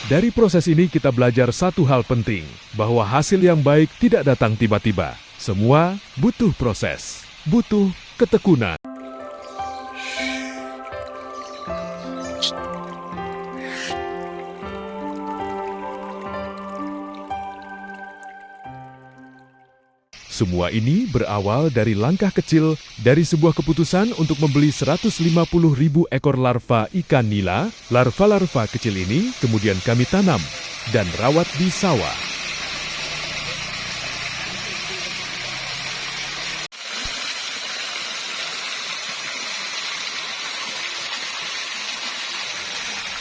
Dari proses ini kita belajar satu hal penting, bahwa hasil yang baik tidak datang tiba-tiba. Semua butuh proses, butuh ketekunan. Semua ini berawal dari langkah kecil dari sebuah keputusan untuk membeli 150.000 ekor larva ikan nila. Larva-larva kecil ini kemudian kami tanam dan rawat di sawah.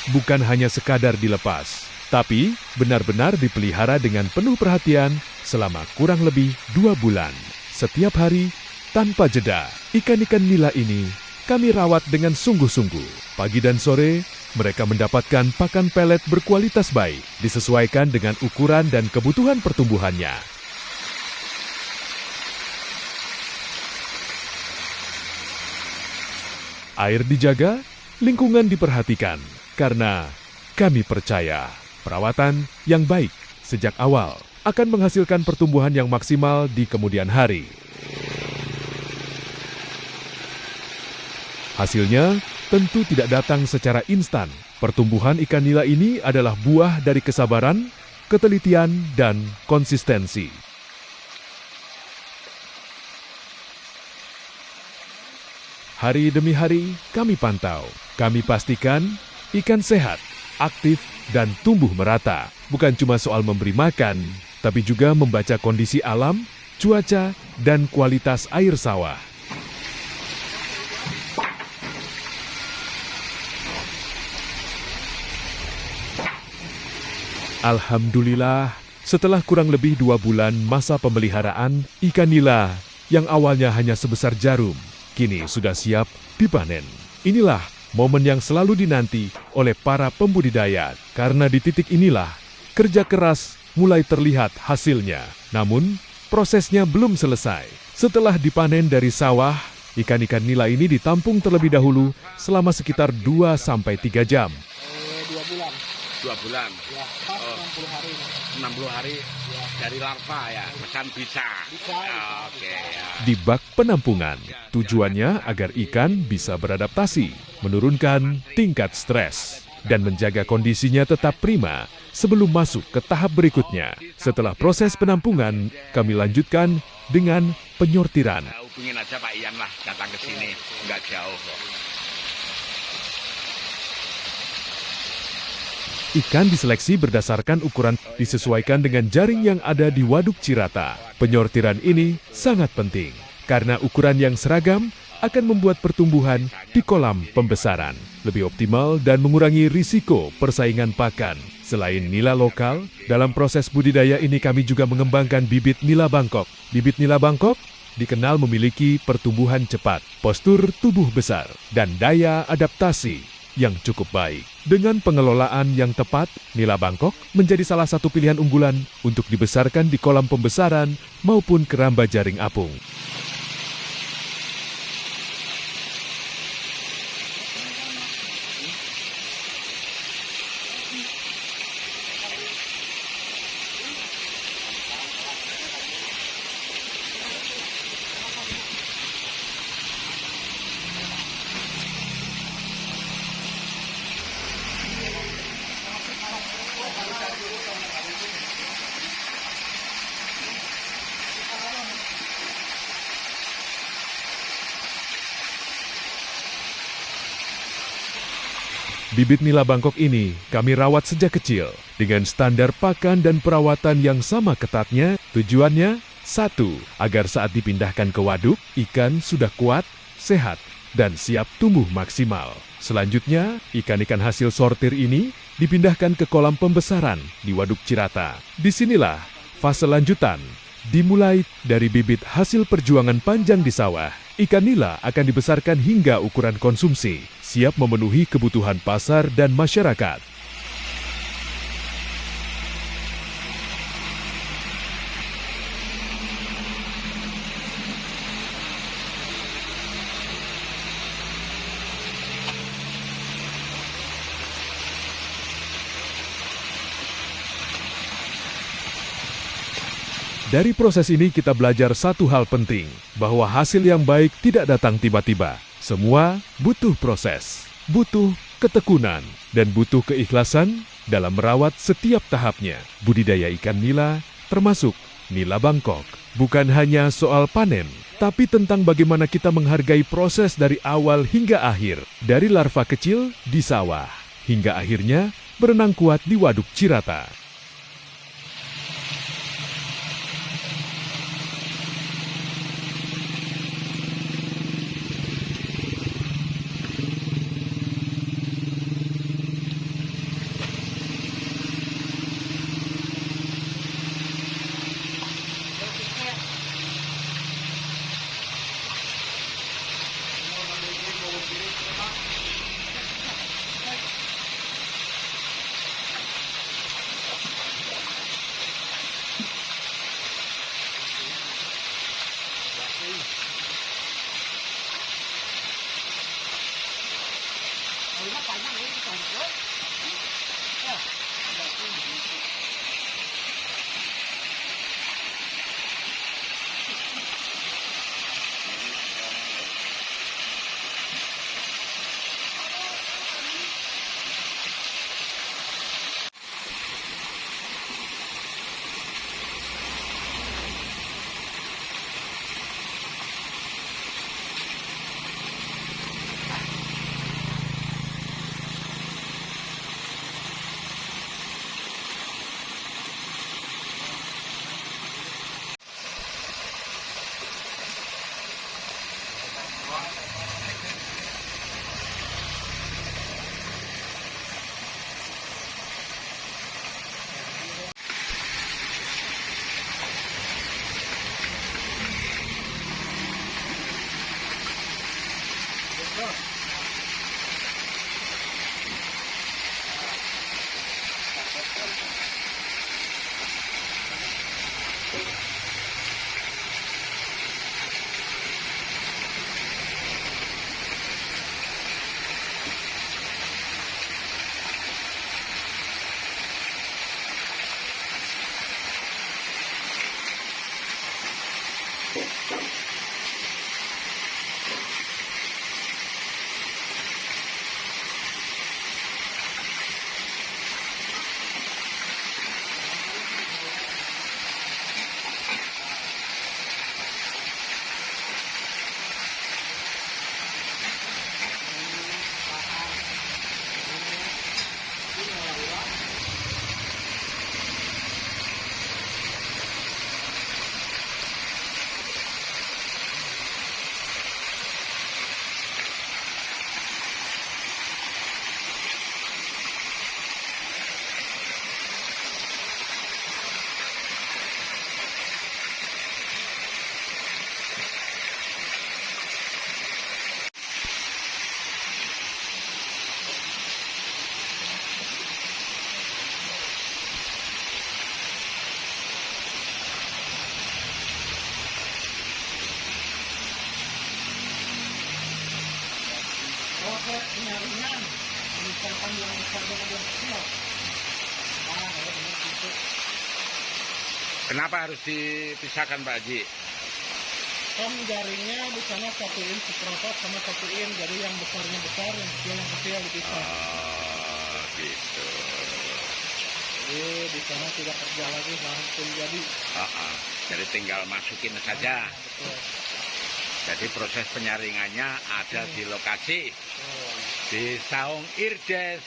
Bukan hanya sekadar dilepas, tapi benar-benar dipelihara dengan penuh perhatian selama kurang lebih 2 bulan. Setiap hari, tanpa jeda, ikan-ikan nila ini kami rawat dengan sungguh-sungguh. Pagi dan sore, mereka mendapatkan pakan pelet berkualitas baik, disesuaikan dengan ukuran dan kebutuhan pertumbuhannya. Air dijaga, lingkungan diperhatikan, karena kami percaya perawatan yang baik sejak awal akan menghasilkan pertumbuhan yang maksimal di kemudian hari. Hasilnya tentu tidak datang secara instan. Pertumbuhan ikan nila ini adalah buah dari kesabaran, ketelitian, dan konsistensi. Hari demi hari kami pantau, kami pastikan ikan sehat, aktif, dan tumbuh merata. Bukan cuma soal memberi makan, tapi juga membaca kondisi alam, cuaca, dan kualitas air sawah. Alhamdulillah, setelah kurang lebih 2 bulan masa pemeliharaan, ikan nila yang awalnya hanya sebesar jarum, kini sudah siap dipanen. Inilah momen yang selalu dinanti oleh para pembudidaya, karena di titik inilah kerja keras mulai terlihat hasilnya. Namun, prosesnya belum selesai. Setelah dipanen dari sawah, ikan-ikan nila ini ditampung terlebih dahulu selama sekitar 2-3 jam. 2 bulan. 2 bulan. Ya, pas 60 hari. 60 hari Ya. dari larva ya, pesan bisa. Bisa. Oke ya. Di bak penampungan, tujuannya agar ikan bisa beradaptasi, menurunkan tingkat stres, dan menjaga kondisinya tetap prima sebelum masuk ke tahap berikutnya. Setelah proses penampungan, kami lanjutkan dengan penyortiran. Hubungin aja Pak Ian lah, datang ke sini, nggak jauh kok. Ikan diseleksi berdasarkan ukuran disesuaikan dengan jaring yang ada di Waduk Cirata. Penyortiran ini sangat penting, karena ukuran yang seragam akan membuat pertumbuhan di kolam pembesaran lebih optimal dan mengurangi risiko persaingan pakan. Selain nila lokal, dalam proses budidaya ini kami juga mengembangkan bibit nila Bangkok. Bibit nila Bangkok dikenal memiliki pertumbuhan cepat, postur tubuh besar, dan daya adaptasi yang cukup baik. Dengan pengelolaan yang tepat, nila Bangkok menjadi salah satu pilihan unggulan untuk dibesarkan di kolam pembesaran maupun keramba jaring apung. Bibit nila Bangkok ini kami rawat sejak kecil dengan standar pakan dan perawatan yang sama ketatnya. Tujuannya, 1. Agar saat dipindahkan ke waduk, ikan sudah kuat, sehat, dan siap tumbuh maksimal. Selanjutnya, ikan-ikan hasil sortir ini dipindahkan ke kolam pembesaran di Waduk Cirata. Disinilah fase lanjutan, dimulai dari bibit hasil perjuangan panjang di sawah. Ikan nila akan dibesarkan hingga ukuran konsumsi, siap memenuhi kebutuhan pasar dan masyarakat. Dari proses ini kita belajar satu hal penting, bahwa hasil yang baik tidak datang tiba-tiba. Semua butuh proses, butuh ketekunan, dan butuh keikhlasan dalam merawat setiap tahapnya. Budidaya ikan nila, termasuk nila Bangkok, bukan hanya soal panen, tapi tentang bagaimana kita menghargai proses dari awal hingga akhir, dari larva kecil di sawah, hingga akhirnya berenang kuat di Waduk Cirata. Ringan-ringan, misalkan yang besar dengan yang kecil. Nah, gitu. Kenapa harus dipisahkan Pak Haji? Kan jaringnya di sana satuin seperempat sama satuin, jadi yang besarnya besar, yang kecil dipisah. Oh, gitu. Jadi di sana tidak kerja lagi langsung jadi. Jadi tinggal masukin saja. Betul. Jadi proses penyaringannya ada di lokasi di Saung Irdes.